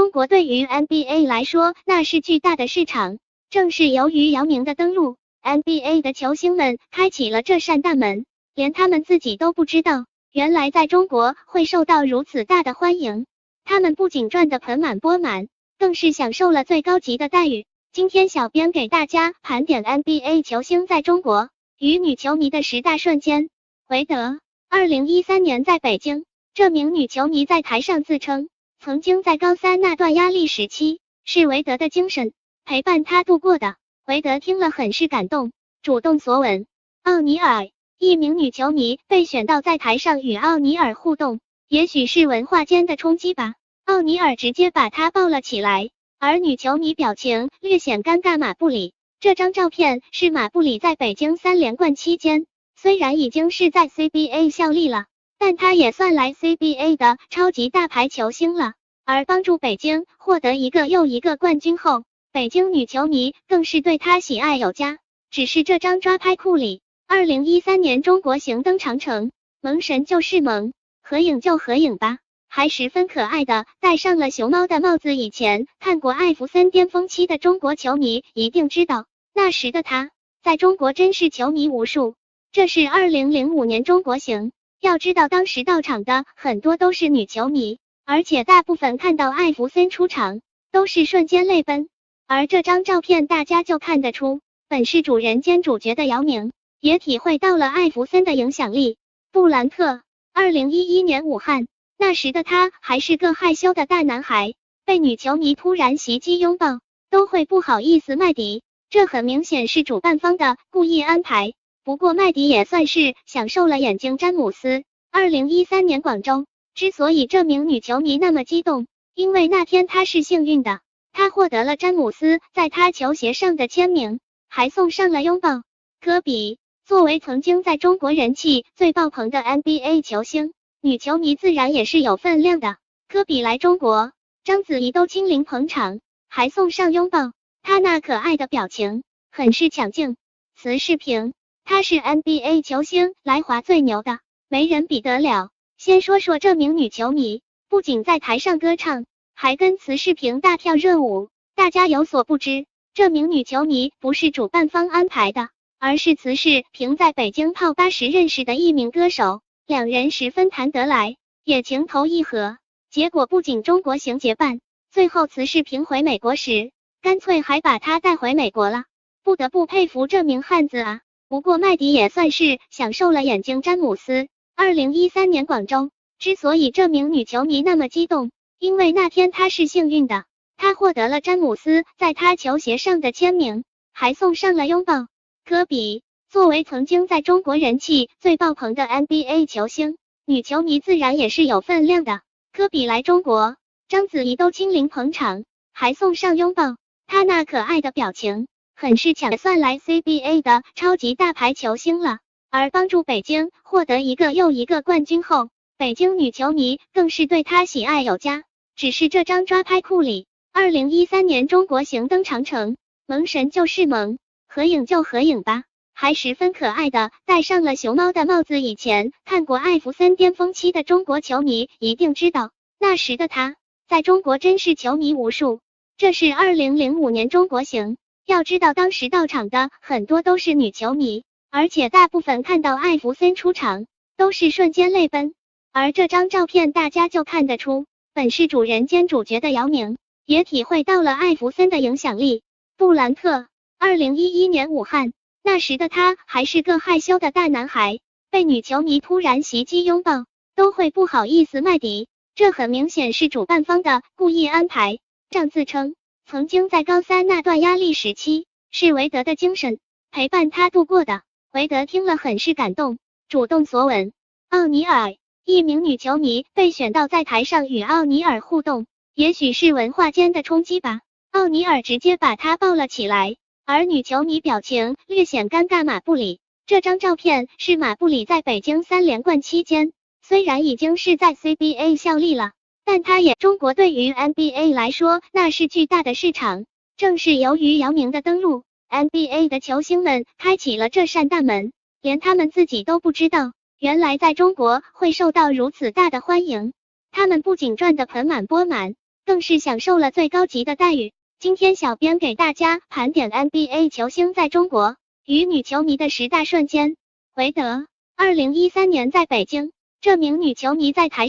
中国对于 NBA 来说，那是巨大的市场。正是由于姚明的登陆， NBA 的球星们开启了这扇大门，连他们自己都不知道，原来在中国会受到如此大的欢迎。他们不仅赚得盆满钵满，更是享受了最高级的待遇。今天小编给大家盘点 NBA 球星在中国与女球迷的10大瞬间。韦德，2013年在北京，这名女球迷在台上自称，曾经在高三那段压力时期，是韦德的精神陪伴她度过的。韦德听了很是感动，主动索吻。奥尼尔，一名女球迷被选到在台上与奥尼尔互动，也许是文化间的冲击吧，奥尼尔直接把她抱了起来，而女球迷表情略显尴尬。马布里，这张照片是马布里在北京3连冠期间，虽然已经是在 CBA 效力了，但他也算来 CBA 的超级大牌球星了。而帮助北京获得一个又一个冠军后，北京女球迷更是对他喜爱有加。只是这张抓拍库里，2013年中国行登长城，萌神就是萌，合影就合影吧，还十分可爱的戴上了熊猫的帽子。以前看过艾弗森巅峰期的中国球迷一定知道，那时的他在中国真是球迷无数。这是2005年中国行，要知道当时到场的很多都是女球迷，而且大部分看到艾弗森出场都是瞬间泪奔。而这张照片大家就看得出，本是主人兼主角的姚明也体会到了艾弗森的影响力。布兰特，2011年武汉，那时的他还是个害羞的大男孩，被女球迷突然袭击拥抱，都会不好意思麦迪，这很明显是主办方的故意安排。不过麦迪也算是享受了眼睛。詹姆斯，2013年广州，之所以这名女球迷那么激动，因为那天她是幸运的，她获得了詹姆斯在她球鞋上的签名，还送上了拥抱。科比，作为曾经在中国人气最爆棚的 NBA 球星，女球迷自然也是有分量的。科比来中国，章子怡都亲临捧场，还送上拥抱，她那可爱的表情很是抢镜。慈世平，她是 NBA 球星来华最牛的，没人比得了。先说说这名女球迷，不仅在台上歌唱，还跟慈世平大跳热舞。大家有所不知，这名女球迷不是主办方安排的，而是慈世平在北京泡吧时认识的一名歌手，两人十分谈得来，也情投意合。结果不仅中国行结伴，最后慈世平回美国时，干脆还把她带回美国了。不得不佩服这名汉子啊！不过麦迪也算是享受了眼睛。詹姆斯，2013年广州，之所以这名女球迷那么激动，因为那天她是幸运的，她获得了詹姆斯在她球鞋上的签名，还送上了拥抱。科比，作为曾经在中国人气最爆棚的 NBA 球星，女球迷自然也是有分量的。科比来中国，章子怡都亲临捧场，还送上拥抱，她那可爱的表情很是抢，算来 CBA 的超级大牌球星了。而帮助北京获得一个又一个冠军后，北京女球迷更是对他喜爱有加。只是这张抓拍库里，2013年中国行登长城，萌神就是萌，合影就合影吧，还十分可爱的戴上了熊猫的帽子。以前看过艾弗森巅峰期的中国球迷一定知道，那时的他在中国真是球迷无数。这是2005年中国行，要知道当时到场的很多都是女球迷，而且大部分看到艾弗森出场都是瞬间泪奔。而这张照片大家就看得出，本是主人兼主角的姚明也体会到了艾弗森的影响力。布兰特，2011年武汉，那时的他还是个害羞的大男孩，被女球迷突然袭击拥抱，都会不好意思麦迪，这很明显是主办方的故意安排。这自称，曾经在高三那段压力时期，是韦德的精神陪伴他度过的。韦德听了很是感动，主动索吻。奥尼尔，一名女球迷被选到在台上与奥尼尔互动，也许是文化间的冲击吧，奥尼尔直接把她抱了起来，而女球迷表情略显尴尬。马布里，这张照片是马布里在北京3连冠期间，虽然已经是在 CBA 效力了，但他也中国对于 NBA 来说那是巨大的市场。正是由于姚明的登陆， NBA 的球星们开启了这扇大门，连他们自己都不知道，原来在中国会受到如此大的欢迎。他们不仅赚得盆满钵满，更是享受了最高级的待遇。今天小编给大家盘点 NBA 球星在中国与女球迷的10大瞬间。韦德，2013年在北京，这名女球迷在台上